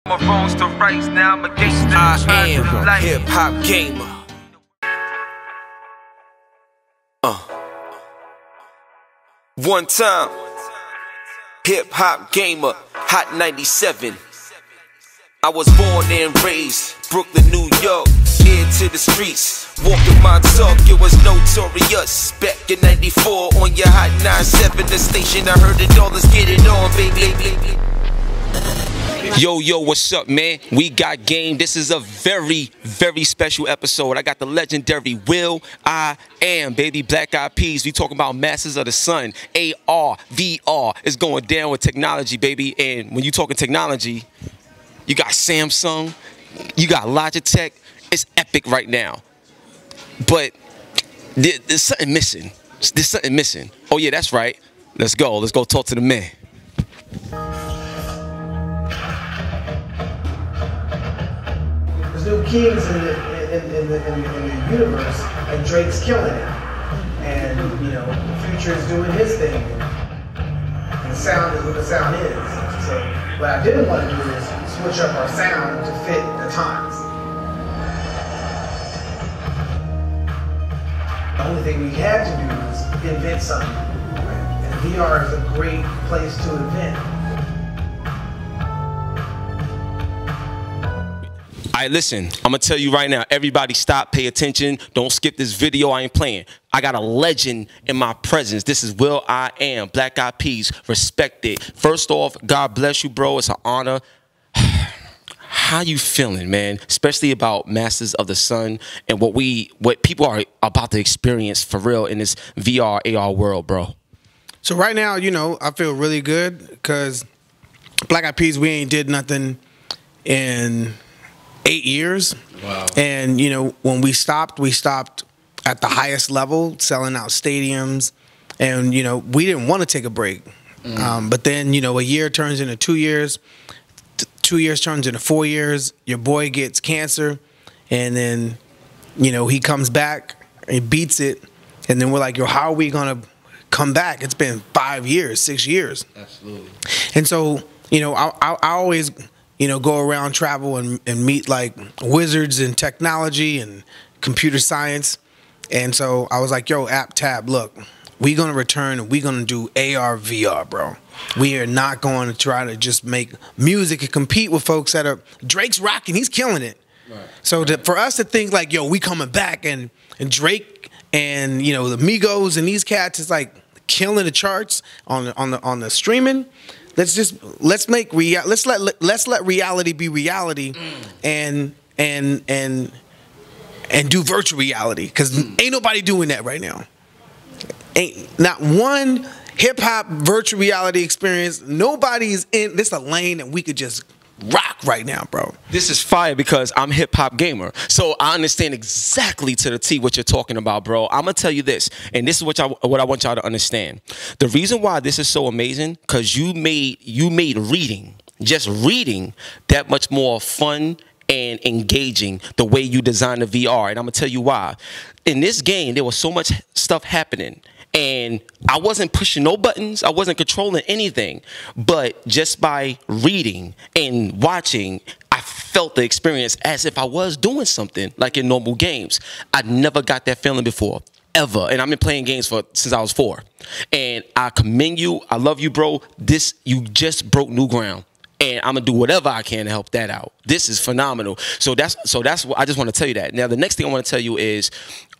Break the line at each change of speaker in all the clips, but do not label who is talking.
My wrongs to rights, now I'm a gangster.
I am a hip-hop gamer. One time, hip-hop gamer, Hot 97. I was born and raised, Brooklyn, New York, ear to the streets. Walking my talk, it was notorious. Back in 94 on your Hot 97, the station I heard it all, let's get it on, baby. Yo, what's up, man? We got game. This is a very, very special episode. I got the legendary Will.i.Am, baby. Black Eyed Peas. We talking about Masters of the Sun. AR, VR is going down with technology, baby. And when you talking technology, you got Samsung, you got Logitech. It's epic right now. But there's something missing. There's something missing. Oh, yeah, that's right. Let's go. Let's go talk to the man.
There's new kings in the universe, and Drake's killing it. And, you know, Future is doing his thing. And the sound is what the sound is. So what I didn't want to do is switch up our sound to fit the times. The only thing we had to do is invent something. Right? And VR is a great place to invent.
Alright, listen, I'm gonna tell you right now, everybody stop, pay attention, don't skip this video, I ain't playing. I got a legend in my presence. This is Will.i.Am, Black Eyed Peas, respect it. First off, God bless you, bro, it's an honor. How you feeling, man? Especially about Masters of the Sun and what people are about to experience for real in this VR, AR world, bro.
So right now, you know, I feel really good because Black Eyed Peas, we ain't did nothing in 8 years. Wow. And, you know, when we stopped at the highest level, selling out stadiums. And, you know, we didn't want to take a break. But then, you know, a year turns into 2 years. 2 years turns into 4 years. Your boy gets cancer. And then, you know, he comes back, he beats it. And then we're like, yo, how are we going to come back? It's been 5 years, 6 years. Absolutely. And so, you know, I always, you know, go around, travel, and meet like wizards in technology and computer science. And so I was like, yo, App Tab, look, we gonna return and we gonna do AR, VR, bro. We are not going to try to just make music and compete with folks that are, Drake's rocking, he's killing it. Right. So for us to think like, yo, we coming back and Drake and, you know, the Migos and these cats is like killing the charts on the streaming. Let's let reality be reality, and do virtual reality, because ain't nobody doing that right now. Ain't not one hip hop virtual reality experience. Nobody's in this a lane that we could just rock right now, bro.
This is fire because I'm hip-hop gamer. So I understand exactly to the T what you're talking about, bro. I'm going to tell you this, and this is what I want y'all to understand. The reason why this is so amazing, because you made reading, just reading, that much more fun and engaging the way you design the VR. And I'm going to tell you why. In this game, there was so much stuff happening. And I wasn't pushing no buttons. I wasn't controlling anything. But just by reading and watching, I felt the experience as if I was doing something like in normal games. I never got that feeling before, ever. And I've been playing games since I was 4. And I commend you. I love you, bro. You just broke new ground. And I'm gonna do whatever I can to help that out. This is phenomenal. So that's what I just want to tell you that. Now the next thing I want to tell you is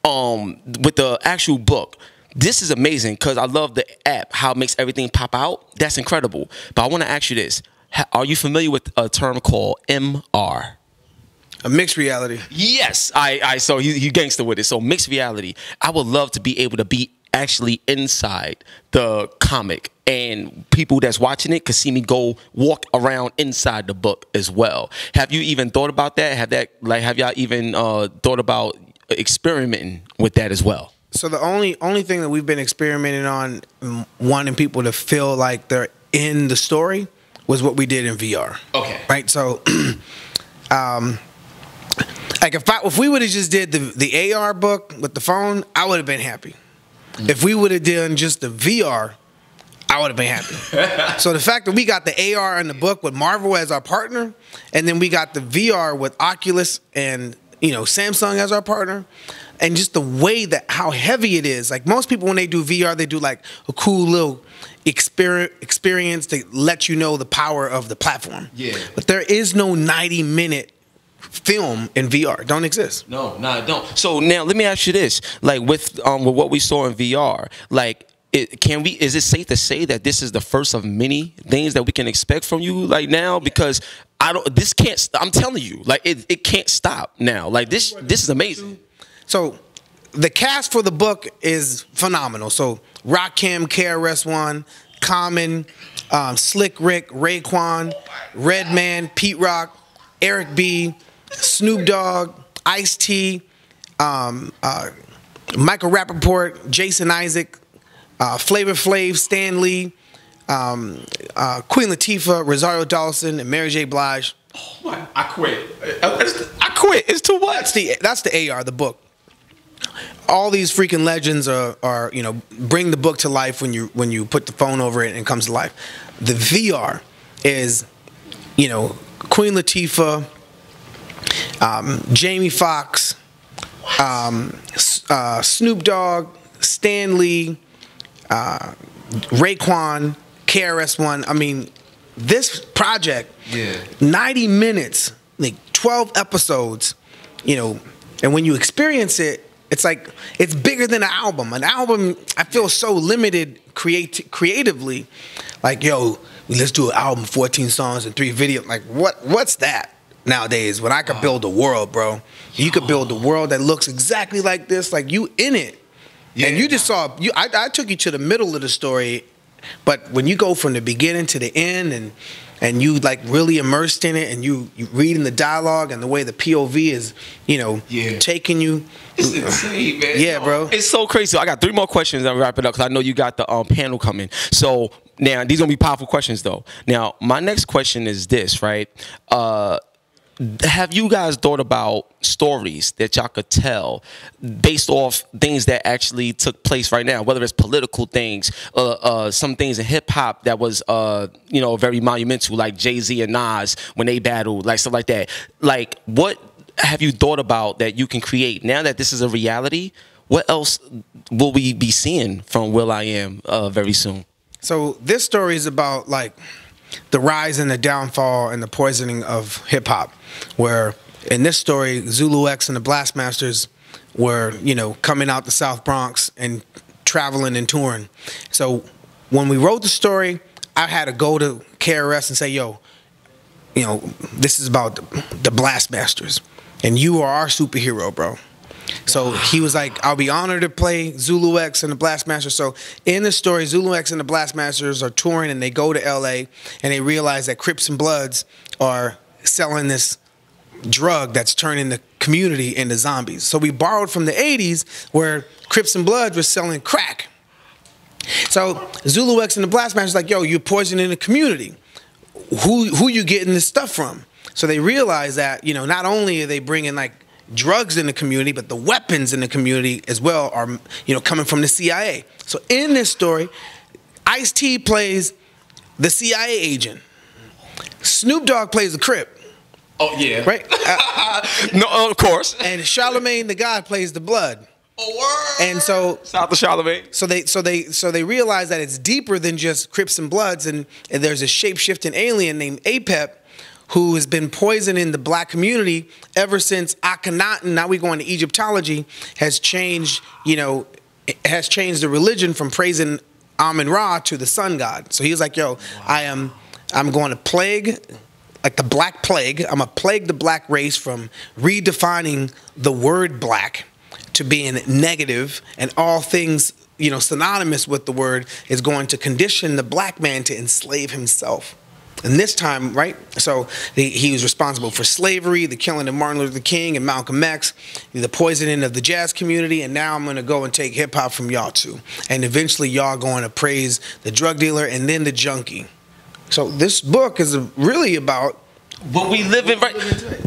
with the actual book. This is amazing because I love the app, how it makes everything pop out. That's incredible. But I want to ask you this. Are you familiar with a term called MR?
A mixed reality.
Yes. So you gangster with it. So mixed reality. I would love to be able to be actually inside the comic, and people that's watching it could see me go walk around inside the book as well. Have you even thought about that? Have y'all even thought about experimenting with that as well?
So the only thing that we've been experimenting on, wanting people to feel like they're in the story, was what we did in VR. Okay. Right. So, like if we would have just did the AR book with the phone, I would have been happy. If we would have done just the VR, I would have been happy. So the fact that we got the AR in the book with Marvel as our partner, and then we got the VR with Oculus and Samsung as our partner, and just the way that how heavy it is. Like most people when they do VR, they do like a cool little experience to let you know the power of the platform. Yeah. But there is no 90-minute film in VR. Don't exist.
No, it don't. So now let me ask you this: like with what we saw in VR, like. Is it safe to say that this is the first of many things that we can expect from you now? Because I'm telling you, like it can't stop now. Like this is amazing.
So the cast for the book is phenomenal. So Rakim, KRS-One, Common, Slick Rick, Raekwon, Redman, Pete Rock, Eric B, Snoop Dogg, Ice-T, Michael Rappaport, Jason Isaac, Flavor Flav, Stan Lee, Queen Latifah, Rosario Dawson, and Mary J. Blige.
Oh my! I quit. I quit. It's too much.
That's the AR, the book. All these freaking legends are bring the book to life when you put the phone over it and it comes to life. The VR is Queen Latifah, Jamie Foxx, Snoop Dogg, Stan Lee. Raekwon, KRS-One. I mean, this project, 90 minutes, like 12 episodes, and when you experience it, it's like it's bigger than an album. An album, I feel so limited creatively. Like, let's do an album, 14 songs and 3 videos. Like, what's that nowadays? When I could build a world, bro. You could build a world that looks exactly like this, like you in it. Yeah. And you just saw I took you to the middle of the story, but when you go from the beginning to the end and you like really immersed in it and you reading the dialogue and the way the POV is, taking you.
It's insane, man.
Yeah, bro.
It's so crazy. So I got 3 more questions. I'll wrap it up because I know you got the panel coming. So now these are gonna be powerful questions though. Now my next question is this, right? Have you guys thought about stories that y'all could tell based off things that actually took place right now, whether it's political things, some things in hip hop that was, very monumental, like Jay-Z and Nas when they battled, like stuff like that. Like, what have you thought about that you can create now that this is a reality? What else will we be seeing from Will.i.Am very soon?
So this story is about like the rise and the downfall and the poisoning of hip hop, where in this story, Zulu X and the Blastmasters were, coming out the South Bronx and traveling and touring. So when we wrote the story, I had to go to KRS and say, this is about the Blastmasters, and you are our superhero, bro. So he was like, I'll be honored to play Zulu X and the Blastmasters. So in the story, Zulu X and the Blastmasters are touring and they go to LA and they realize that Crips and Bloods are selling this drug that's turning the community into zombies. So we borrowed from the 80s where Crips and Bloods were selling crack. So Zulu X and the Blastmasters like, you're poisoning the community. Who you getting this stuff from? So they realize that, not only are they bringing like drugs in the community, but the weapons in the community as well are, coming from the CIA. So in this story, Ice-T plays the CIA agent. Snoop Dogg plays the Crip.
Oh yeah,
right.
No, of course.
And Charlemagne the God plays the Blood.
Oh, word.
And so
South of Charlemagne.
So they realize that it's deeper than just Crips and Bloods, and there's a shape-shifting alien named APEP who has been poisoning the black community ever since Akhenaten, now we go into Egyptology, has changed, has changed the religion from praising Amun-Ra to the sun god. So he was like, I'm going to plague, like the Black Plague, I'm going to plague the black race from redefining the word black to being negative, and all things, synonymous with the word is going to condition the black man to enslave himself. And this time, right, so he was responsible for slavery, the killing of Martin Luther King and Malcolm X, the poisoning of the jazz community, and now I'm going to go and take hip-hop from y'all too. And eventually y'all going to praise the drug dealer and then the junkie. So this book is really about
what we live in, right?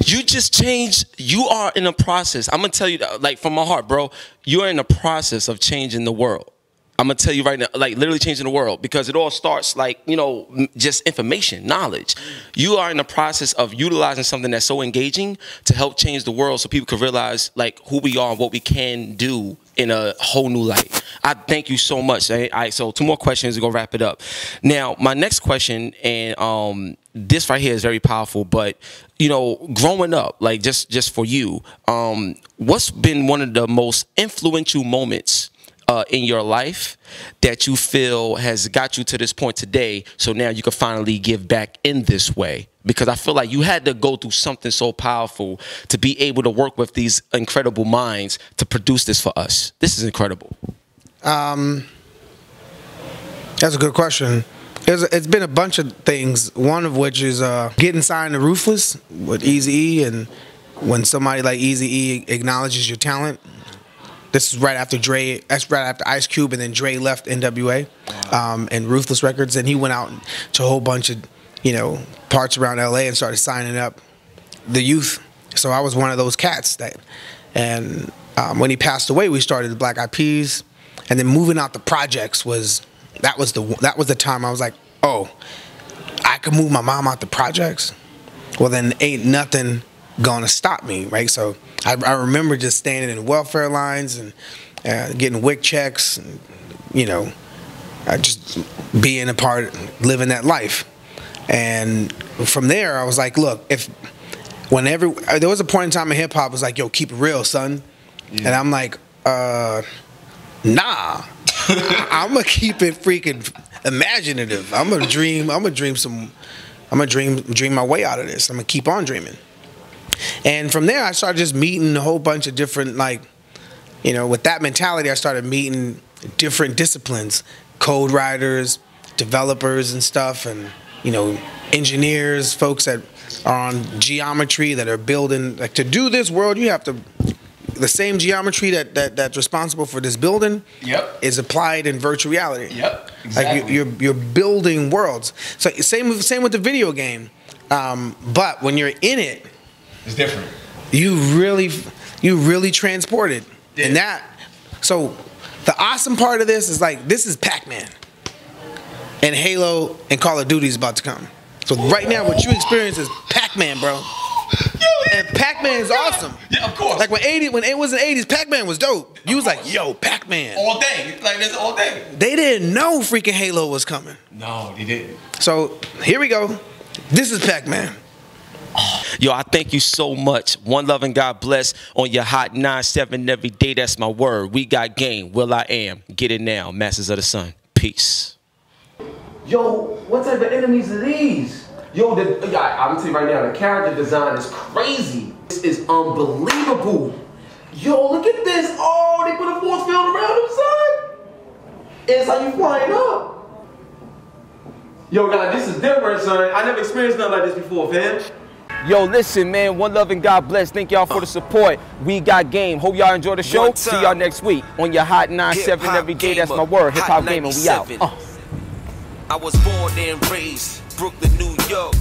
You just changed. You are in a process. I'm going to tell you, like, from my heart, bro, you are in a process of changing the world. I'm gonna tell you right now, like literally changing the world, because it all starts like, you know, just information, knowledge. You are in the process of utilizing something that's so engaging to help change the world so people can realize like who we are and what we can do in a whole new light. I thank you so much. All right, so 2 more questions, we're gonna wrap it up. Now, my next question, and this right here is very powerful, but you know, growing up, like just for you, what's been one of the most influential moments in your life that you feel has got you to this point today, so now you can finally give back in this way? Because I feel like you had to go through something so powerful to be able to work with these incredible minds to produce this for us. This is incredible.
That's a good question. It's been a bunch of things, one of which is getting signed to Ruthless with Eazy-E, and when somebody like Eazy-E acknowledges your talent. This is right after Dre. That's right after Ice Cube, and then Dre left NWA and Ruthless Records, and he went out to a whole bunch of, you know, parts around LA and started signing up the youth. So I was one of those cats that, and when he passed away, we started the Black Eyed Peas, and then moving out the projects was the time I was like, oh, I could move my mom out the projects. Well, then ain't nothing gonna stop me, right? So I remember just standing in welfare lines and getting WIC checks, and, you know, just being a part, living that life. And from there, I was like, look, there was a point in time in hip hop, was like, yo, keep it real, son. Yeah. And I'm like, nah, I'm gonna keep it freaking imaginative. I'm gonna dream my way out of this. I'm gonna keep on dreaming. And from there, I started just meeting a whole bunch of different, like, you know, with that mentality, I started meeting different disciplines, code writers, developers and stuff, and, you know, engineers, folks that are on geometry, that are building, like, to do this world, you have to, the same geometry that's responsible for this building is applied in virtual reality. Yep, exactly. Like you're building worlds. So same with the video game, but when you're in it,
it's different.
You really transport it. Yeah. And so the awesome part of this is like, this is Pac-Man. And Halo and Call of Duty is about to come. So right now what you experience is Pac-Man, bro. And Pac-Man is awesome. Yeah, of course. Like when it was in the 80s, Pac-Man was dope. You was like, yo, Pac-Man.
All day. Like this all day.
They didn't know freaking Halo was coming.
No, they didn't.
So here we go. This is Pac-Man.
Yo, I thank you so much. One love and God bless on your hot 9-7 every day. That's my word. We got game. Will.i.Am. Get it now. Masters of the Sun. Peace.
Yo, what type of enemies are these? Yo, I'm gonna tell you right now, the character design is crazy. This is unbelievable. Yo, look at this. Oh, they put a force field around him, son. It's how you flying up. Yo, guys, this is different, son. I never experienced nothing like this before, fam.
Yo, listen, man. One love and God bless. Thank y'all for the support. We got game. Hope y'all enjoy the show. See y'all next week on your hot 9-7 every day. That's my word. Hip Hop Gamer. We out.
I was born and raised Brooklyn, New York.